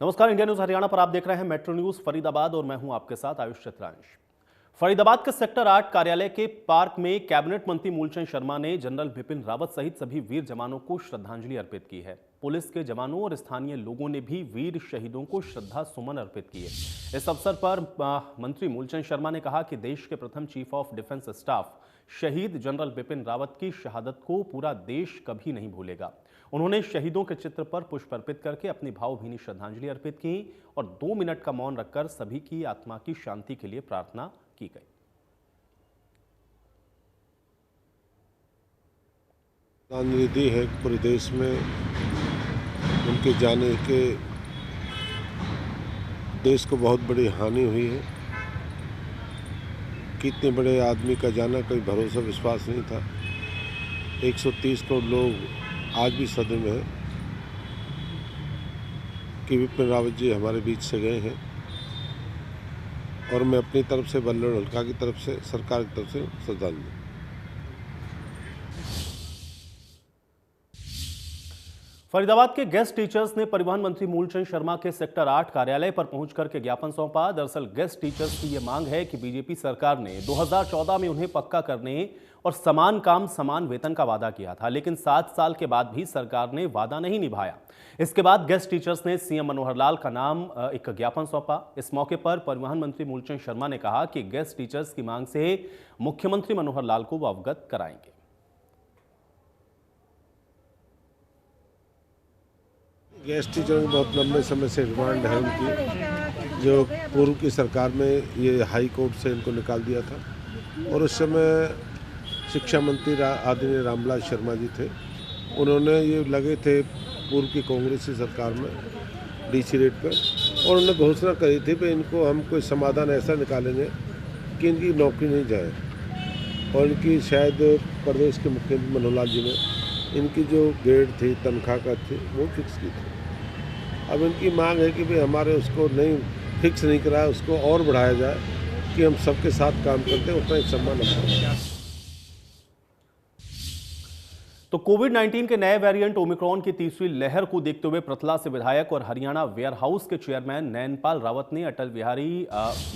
नमस्कार, India news Haryana पर आप देख रहे हैं मेट्रो न्यूज फरीदाबाद और मैं हूं आपके साथ आयुष चित्रांश। फरीदाबाद के सेक्टर 8 कार्यालय के पार्क में कैबिनेट मंत्री मूलचंद शर्मा ने जनरल बिपिन रावत सहित सभी वीर जवानों को श्रद्धांजलि अर्पित की है। पुलिस के जवानों और स्थानीय लोगों ने भी वीर शहीदों को श्रद्धा सुमन अर्पित किए। इस अवसर पर मंत्री मूलचंद शर्मा ने कहा कि देश के प्रथम चीफ ऑफ डिफेंस स्टाफ शहीद जनरल बिपिन रावत की शहादत को पूरा देश कभी नहीं भूलेगा। उन्होंने शहीदों के चित्र पर पुष्प अर्पित करके अपनी भावभीनी श्रद्धांजलि अर्पित की और 2 मिनट का मौन रखकर सभी की आत्मा की शांति के लिए प्रार्थना की गई। श्रद्धांजलि दी है पूरे देश में। उनके जाने के देश को बहुत बड़ी हानि हुई है। कितने बड़े आदमी का जाना कोई भरोसा विश्वास नहीं था। 130 करोड़ लोग आज भी सदमे में हैं कि बिपिन रावत जी हमारे बीच से गए हैं और मैं अपनी तरफ से बल्लभ हल्का की तरफ से सरकार की तरफ से श्रद्धांजलि। फरीदाबाद के गेस्ट टीचर्स ने परिवहन मंत्री मूलचंद शर्मा के सेक्टर 8 कार्यालय पर पहुंचकर के ज्ञापन सौंपा। दरअसल गेस्ट टीचर्स की यह मांग है कि बीजेपी सरकार ने 2014 में उन्हें पक्का करने और समान काम समान वेतन का वादा किया था, लेकिन 7 साल के बाद भी सरकार ने वादा नहीं निभाया। इसके बाद गेस्ट टीचर्स ने सीएम मनोहर लाल का नाम एक ज्ञापन सौंपा। इस मौके पर परिवहन मंत्री मूलचंद शर्मा ने कहा कि गेस्ट टीचर्स की मांग से मुख्यमंत्री मनोहर लाल को वो अवगत कराएंगे। गेस्ट टीचर में बहुत लंबे समय से डिमांड है उनकी, जो पूर्व की सरकार में ये हाई कोर्ट से इनको निकाल दिया था और उस समय शिक्षा मंत्री आदरणीय रामलाल शर्मा जी थे। उन्होंने ये लगे थे पूर्व की कांग्रेसी सरकार में डीसी रेट पर और उन्होंने घोषणा करी थी कि इनको हम कोई समाधान ऐसा निकालेंगे कि इनकी नौकरी नहीं जाए। और इनकी शायद प्रदेश के मुख्यमंत्री मनोहर लाल जी ने इनकी जो ग्रेड थी तनख्वाह का थी वो फिक्स की थी। अब इनकी मांग है कि भाई हमारे उसको नहीं फिक्स नहीं कराया, उसको और बढ़ाया जाए कि हम सबके साथ काम करते हैं उतना ही सम्मान अपना। तो कोविड-19 के नए वेरिएंट ओमिक्रॉन की तीसरी लहर को देखते हुए प्रथला से विधायक और हरियाणा वेयर हाउस के चेयरमैन नैनपाल रावत ने अटल बिहारी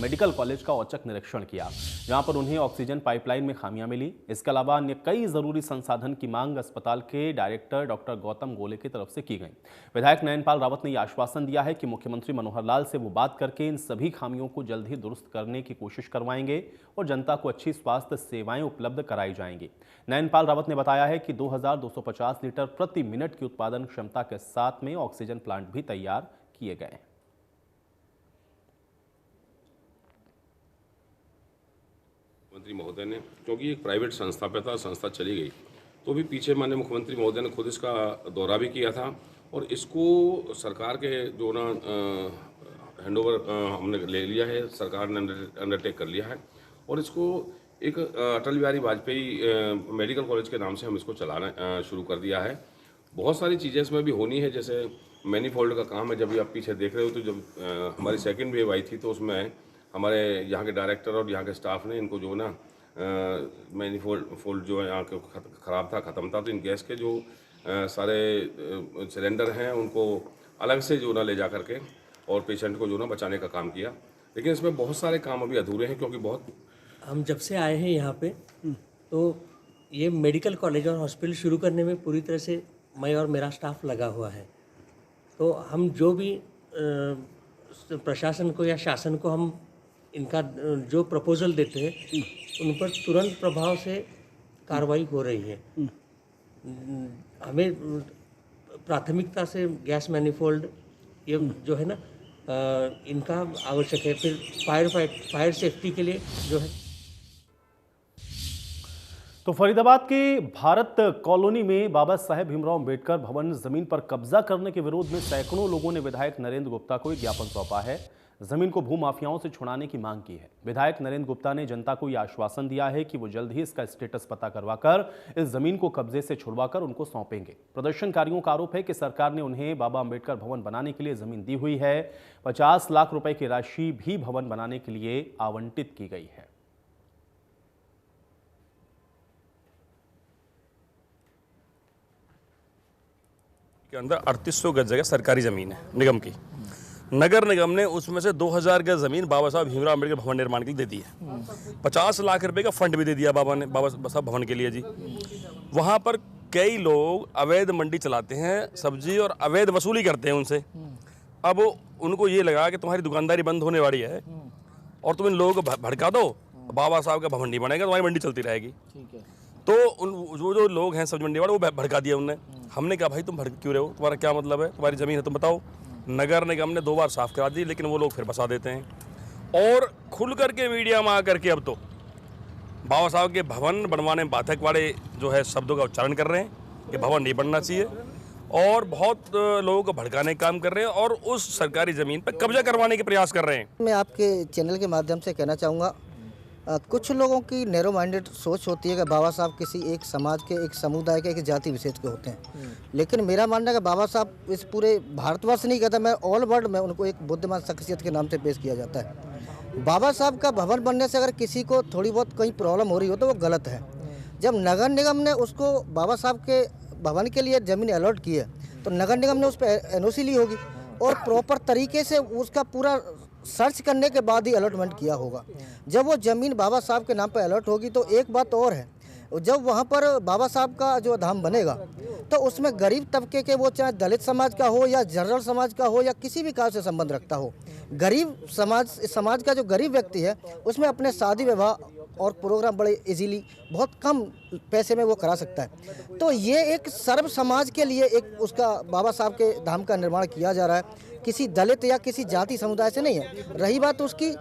मेडिकल कॉलेज का औचक निरीक्षण किया, जहां पर उन्हें ऑक्सीजन पाइपलाइन में खामियां मिली। इसके अलावा अन्य कई जरूरी संसाधन की मांग अस्पताल के डायरेक्टर डॉक्टर गौतम गोले की तरफ से की गई। विधायक नैनपाल रावत ने यह आश्वासन दिया है कि मुख्यमंत्री मनोहर लाल से वो बात करके इन सभी खामियों को जल्द ही दुरुस्त करने की कोशिश करवाएंगे और जनता को अच्छी स्वास्थ्य सेवाएं उपलब्ध कराई जाएंगी। नैनपाल रावत ने बताया है कि 2250 लीटर प्रति मिनट की उत्पादन क्षमता के साथ में ऑक्सीजन प्लांट भी तैयार किए गए हैं। मंत्री महोदय ने, क्योंकि एक प्राइवेट संस्था पे था, संस्था चली गई, तो भी पीछे माननीय मुख्यमंत्री महोदय ने खुद इसका दौरा भी किया था और इसको सरकार के जो ना हैंडओवर हमने ले लिया है, सरकार ने अंडरटेक कर लिया है और इसको एक अटल बिहारी वाजपेयी मेडिकल कॉलेज के नाम से हम इसको चलाना शुरू कर दिया है। बहुत सारी चीज़ें इसमें भी होनी है, जैसे मैनीफोल्ड का काम है। जब आप पीछे देख रहे हो तो जब हमारी सेकंड वेव आई थी तो उसमें हमारे यहाँ के डायरेक्टर और यहाँ के स्टाफ ने इनको जो ना मैनीफोल्ड जो है यहाँ के ख़राब था, ख़त्म था, तो इन गैस के जो सारे सिलेंडर हैं उनको अलग से जो ना ले जा करके और पेशेंट को जो ना बचाने का काम किया। लेकिन इसमें बहुत सारे काम अभी अधूरे हैं, क्योंकि बहुत हम जब से आए हैं यहाँ पे तो ये मेडिकल कॉलेज और हॉस्पिटल शुरू करने में पूरी तरह से मैं और मेरा स्टाफ लगा हुआ है। तो हम जो भी प्रशासन को या शासन को हम इनका जो प्रपोजल देते हैं उन पर तुरंत प्रभाव से कार्रवाई हो रही है। हमें प्राथमिकता से गैस मैनिफोल्ड ये जो है ना इनका आवश्यक है। फिर फायर सेफ्टी के लिए जो है। तो फरीदाबाद के भारत कॉलोनी में बाबा साहेब भीमराव अंबेडकर भवन जमीन पर कब्जा करने के विरोध में सैकड़ों लोगों ने विधायक नरेंद्र गुप्ता को एक ज्ञापन सौंपा है। जमीन को भूमाफियाओं से छुड़ाने की मांग की है। विधायक नरेंद्र गुप्ता ने जनता को यह आश्वासन दिया है कि वो जल्द ही इसका स्टेटस पता करवाकर इस जमीन को कब्जे से छुड़वाकर उनको सौंपेंगे। प्रदर्शनकारियों का आरोप है कि सरकार ने उन्हें बाबा अंबेडकर भवन बनाने के लिए जमीन दी हुई है। 50 लाख रुपए की राशि भी भवन बनाने के लिए आवंटित की गई है। के अंदर 3800 गज जगह सरकारी ज़मीन है निगम की। नगर निगम ने उसमें से 2000 गज ज़मीन बाबा साहब भीमराव अम्बेडकर भवन निर्माण के लिए दे दी है। 50 लाख रुपए का फंड भी दे दिया बाबा साहब भवन के लिए जी। वहाँ पर कई लोग अवैध मंडी चलाते हैं सब्जी और अवैध वसूली करते हैं उनसे। अब उनको ये लगा कि तुम्हारी दुकानदारी बंद होने वाली है और तुम इन लोगों को भड़का दो, बाबा साहब का भवन नहीं बनेगा, तुम्हारी मंडी चलती रहेगी। तो जो लोग हैं सब्जी मंडी वाले वो भड़का दिया उनने। हमने कहा भाई तुम भड़क क्यों रहे हो, तुम्हारा क्या मतलब है, तुम्हारी ज़मीन है तुम बताओ। नगर निगम ने 2 बार साफ करा दी, लेकिन वो लोग फिर बसा देते हैं और खुल करके मीडिया में आकर के अब तो बाबा साहब के भवन बनवाने में बाधक वाले जो है शब्दों का उच्चारण कर रहे हैं कि भवन नहीं बनना चाहिए और बहुत लोगों को भड़काने का काम कर रहे हैं और उस सरकारी ज़मीन पर कब्जा करवाने के प्रयास कर रहे हैं। मैं आपके चैनल के माध्यम से कहना चाहूँगा, कुछ लोगों की नैरो माइंडेड सोच होती है कि बाबा साहब किसी एक समाज के, एक समुदाय के, एक जाति विशेष के होते हैं। लेकिन मेरा मानना है कि बाबा साहब इस पूरे भारतवर्ष नहीं कहता, मैं ऑल वर्ल्ड में उनको एक बुद्धिमान शख्सियत के नाम से पेश किया जाता है। बाबा साहब का भवन बनने से अगर किसी को थोड़ी बहुत कहीं प्रॉब्लम हो रही हो तो वो गलत है। जब नगर निगम ने उसको बाबा साहब के भवन के लिए ज़मीन अलॉट की है तो नगर निगम ने उस पर एनओसी ली होगी और प्रॉपर तरीके से उसका पूरा सर्च करने के बाद ही अलॉटमेंट किया होगा। जब वो ज़मीन बाबा साहब के नाम पर अलॉट होगी तो एक बात और है, जब वहाँ पर बाबा साहब का जो धाम बनेगा तो उसमें गरीब तबके के, वो चाहे दलित समाज का हो या जनरल समाज का हो या किसी भी कास्ट से संबंध रखता हो, गरीब समाज का जो गरीब व्यक्ति है उसमें अपने शादी विवाह और प्रोग्राम बड़े इजीली बहुत कम पैसे में वो करा सकता है। तो ये एक सर्व समाज के लिए एक उसका बाबा साहब के धाम का निर्माण किया जा रहा है, किसी दलित या किसी जाति समुदाय से नहीं है। रही बात उसकी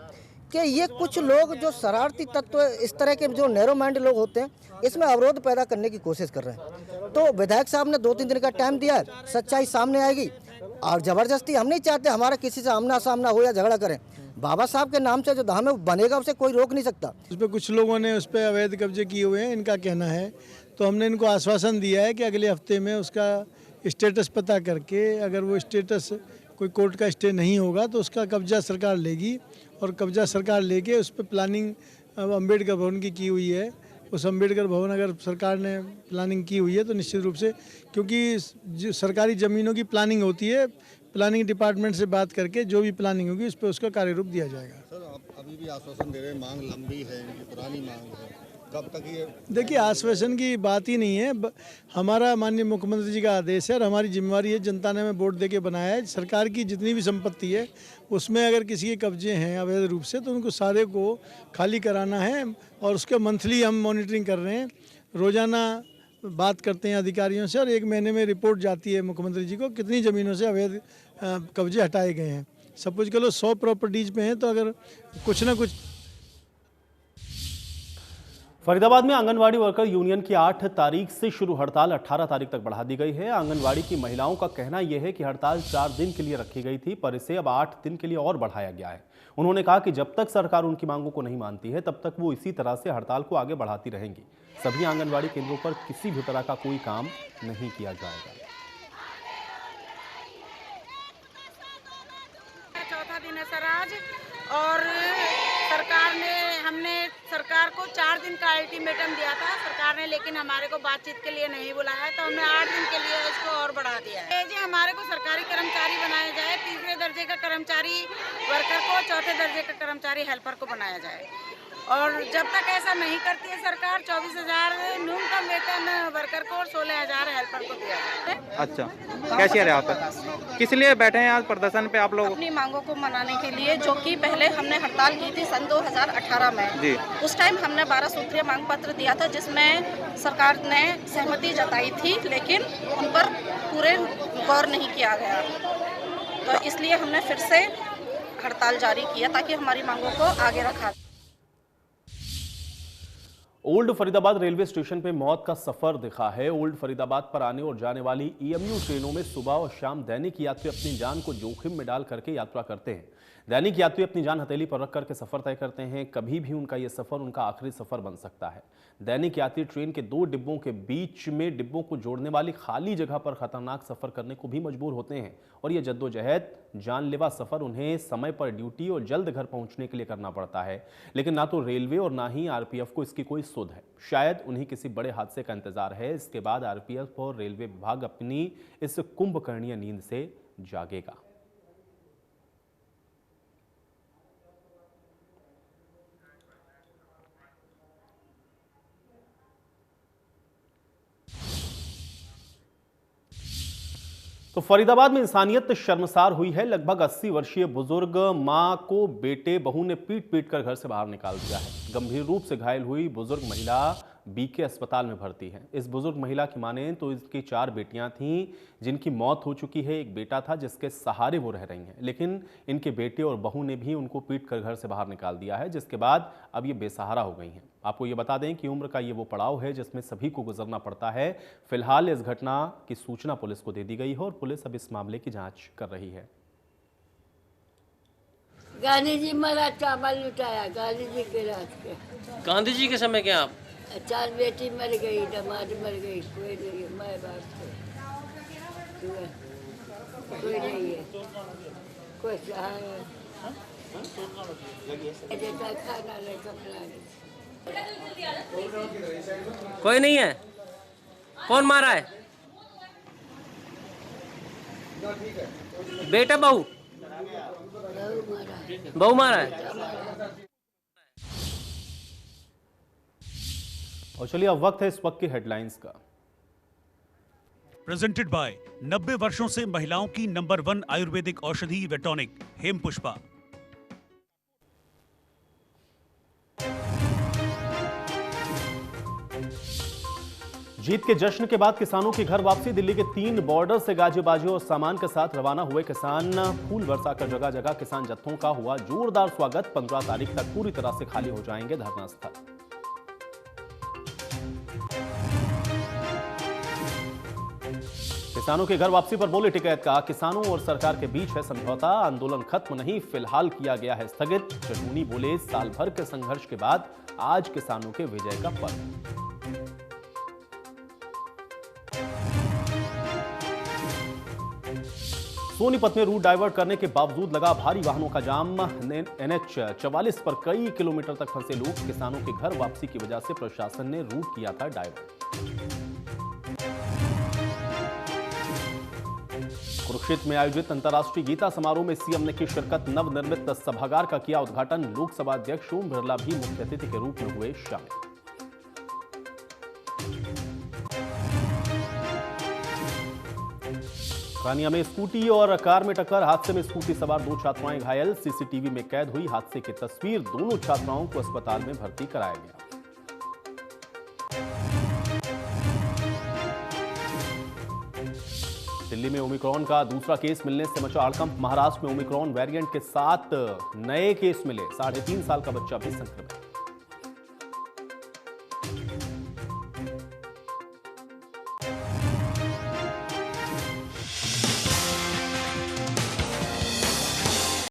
कि ये कुछ लोग जो शरारती तत्व, इस तरह के जो नैरो माइंड लोग होते हैं, इसमें अवरोध पैदा करने की कोशिश कर रहे हैं। तो विधायक साहब ने 2-3 दिन का टाइम दिया है, सच्चाई सामने आएगी और ज़बरदस्ती हम नहीं चाहते हमारा किसी से आमना सामना हो या झगड़ा करें। बाबा साहब के नाम से जो धाम है वो बनेगा, उसे कोई रोक नहीं सकता। उस पर कुछ लोगों ने उस पर अवैध कब्जे किए हुए हैं, इनका कहना है। तो हमने इनको आश्वासन दिया है कि अगले हफ्ते में उसका स्टेटस पता करके, अगर वो स्टेटस कोई कोर्ट का स्टे नहीं होगा तो उसका कब्जा सरकार लेगी और कब्जा सरकार लेके उस पर प्लानिंग अम्बेडकर भवन की हुई है। उस अम्बेडकर भवन अगर सरकार ने प्लानिंग की हुई है तो निश्चित रूप से, क्योंकि जो सरकारी ज़मीनों की प्लानिंग होती है, प्लानिंग डिपार्टमेंट से बात करके जो भी प्लानिंग होगी उस पर उसका कार्य रूप दिया जाएगा। सर, आप अभी भी आश्वासन दे रहे हैं, मांग लंबी है, इनकी पुरानी मांग है, कब तक ये? देखिए, आश्वासन की बात ही नहीं है। हमारा माननीय मुख्यमंत्री जी का आदेश है और हमारी जिम्मेवारी है, जनता ने हमें वोट दे के बनाया है। सरकार की जितनी भी संपत्ति है उसमें अगर किसी के कब्जे हैं अवैध रूप से तो उनको सारे को खाली कराना है और उसके मंथली हम मॉनिटरिंग कर रहे हैं। रोज़ाना बात करते हैं अधिकारियों से और 1 महीने में रिपोर्ट जाती है मुख्यमंत्री जी को कितनी ज़मीनों से अवैध कब्जे हटाए गए हैं। सपोज करो 100 प्रॉपर्टीज़ पे हैं तो अगर कुछ ना कुछ। फरीदाबाद में आंगनवाड़ी वर्कर यूनियन की 8 तारीख से शुरू हड़ताल 18 तारीख तक बढ़ा दी गई है। आंगनवाड़ी की महिलाओं का कहना यह है कि हड़ताल 4 दिन के लिए रखी गई थी, पर इसे अब 8 दिन के लिए और बढ़ाया गया है। उन्होंने कहा कि जब तक सरकार उनकी मांगों को नहीं मानती है तब तक वो इसी तरह से हड़ताल को आगे बढ़ाती रहेंगी। सभी आंगनवाड़ी केंद्रों पर किसी भी तरह का कोई काम नहीं किया जाएगा। चौथा दिन है सर आज, और हमने सरकार को 4 दिन का अल्टीमेटम दिया था सरकार ने, लेकिन हमारे को बातचीत के लिए नहीं बुलाया, तो हमने 8 दिन के लिए इसको और बढ़ा दिया है। जी, हमारे को सरकारी कर्मचारी बनाया जाए, 3रे दर्जे का कर्मचारी वर्कर को, 4थे दर्जे का कर्मचारी हेल्पर को बनाया जाए। और जब तक ऐसा नहीं करती है सरकार, 24,000 न्यूनतम वेतन वर्कर को और 16,000 हेल्पर को दिया जाए। अच्छा, कैसे है आप किस लिए बैठे हैं आज प्रदर्शन पे आप लोग? अपनी मांगों को मनाने के लिए, जो कि पहले हमने हड़ताल की थी सन 2018 में जी। उस टाइम हमने 12 सूत्रीय मांग पत्र दिया था जिसमें सरकार ने सहमति जताई थी, लेकिन उन पर पूरे गौर नहीं किया गया। तो इसलिए हमने फिर से हड़ताल जारी किया ताकि हमारी मांगों को आगे रखा। ओल्ड फरीदाबाद रेलवे स्टेशन पे मौत का सफर दिखा है। ओल्ड फरीदाबाद पर आने और जाने वाली EMU ट्रेनों में सुबह और शाम दैनिक यात्री अपनी जान को जोखिम में डाल करके यात्रा करते हैं। दैनिक यात्री अपनी जान हथेली पर रख करके सफर तय करते हैं। कभी भी उनका यह सफर उनका आखिरी सफर बन सकता है। दैनिक यात्री ट्रेन के 2 डिब्बों के बीच में डिब्बों को जोड़ने वाली खाली जगह पर खतरनाक सफर करने को भी मजबूर होते हैं और यह जद्दोजहद जानलेवा सफर उन्हें समय पर ड्यूटी और जल्द घर पहुंचने के लिए करना पड़ता है। लेकिन ना तो रेलवे और ना ही RPF को इसकी कोई सुध है। शायद उन्हें किसी बड़े हादसे का इंतजार है। इसके बाद RPF और रेलवे विभाग अपनी इस कुंभकर्णीय नींद से जागेगा। तो फरीदाबाद में इंसानियत शर्मसार हुई है। लगभग 80 वर्षीय बुजुर्ग मां को बेटे बहू ने पीट पीट कर घर से बाहर निकाल दिया है। गंभीर रूप से घायल हुई बुजुर्ग महिला बीके अस्पताल में भर्ती है। इस बुजुर्ग महिला की माने तो इसकी 4 बेटियां थीं जिनकी मौत हो चुकी है। एक बेटा था जिसके सहारे वो रह रही हैं, लेकिन इनके बेटे और बहू ने भी उनको पीट कर घर से बाहर निकाल दिया है, जिसके बाद अब ये बेसहारा हो गई हैं। आपको ये बता दें कि उम्र का ये वो पड़ाव है जिसमें सभी को गुजरना पड़ता है। फिलहाल इस घटना की सूचना पुलिस को दे दी गई है और पुलिस अब इस मामले की जांच कर रही है। गांधी जी मरा, चावल लुटाया गांधी जी के राज के। गांधी जी के समय के आप 4 बेटी मर गई, दामाद मर गई, कोई नहीं है, माँ बाप कोई नहीं है, कोई सहारा देता, खाना नहीं, कपड़ा नहीं, कोई नहीं है। कौन मारा है? बेटा बहू? बहू मारा है। और चलिए अब वक्त है इस वक्त की हेडलाइंस का। प्रेजेंटेड बाय 90 वर्षों से महिलाओं की नंबर 1 आयुर्वेदिक औषधि वेटॉनिक हेम पुष्पा। जीत के जश्न के बाद किसानों की घर वापसी। दिल्ली के 3 बॉर्डर से गाजे-बाजे और सामान के साथ रवाना हुए किसान। फूल बरसाकर जगह जगह किसान जत्थों का हुआ जोरदार स्वागत। 15 तारीख तक पूरी तरह से खाली हो जाएंगे धरना स्थल। किसानों के घर वापसी पर बोले टिकैत, कहा किसानों और सरकार के बीच है समझौता, आंदोलन खत्म नहीं, फिलहाल किया गया है स्थगित। चढ़ूनी बोले साल भर के संघर्ष के बाद आज किसानों के विजय का पर्व। सोनीपत में रूट डाइवर्ट करने के बावजूद लगा भारी वाहनों का जाम। NH 44 पर कई किलोमीटर तक फंसे लोग। किसानों के घर वापसी की वजह से प्रशासन ने रूट किया था डाइवर्ट। कुरुक्षेत्र में आयोजित अंतर्राष्ट्रीय गीता समारोह में सीएम ने की शिरकत। नवनिर्मित सभागार का किया उद्घाटन। लोकसभा अध्यक्ष ओम बिरला भी मुख्य अतिथि के रूप में हुए शामिल। रानिया में स्कूटी और कार में टक्कर। हादसे में स्कूटी सवार 2 छात्राएं घायल। सीसीटीवी में कैद हुई हादसे की तस्वीर। दोनों छात्राओं को अस्पताल में भर्ती कराया गया। दिल्ली में ओमिक्रॉन का दूसरा केस मिलने से मचा हड़कंप। महाराष्ट्र में ओमिक्रॉन वेरिएंट के 7 नए केस मिले। 3.5 साल का बच्चा भी संक्रमित।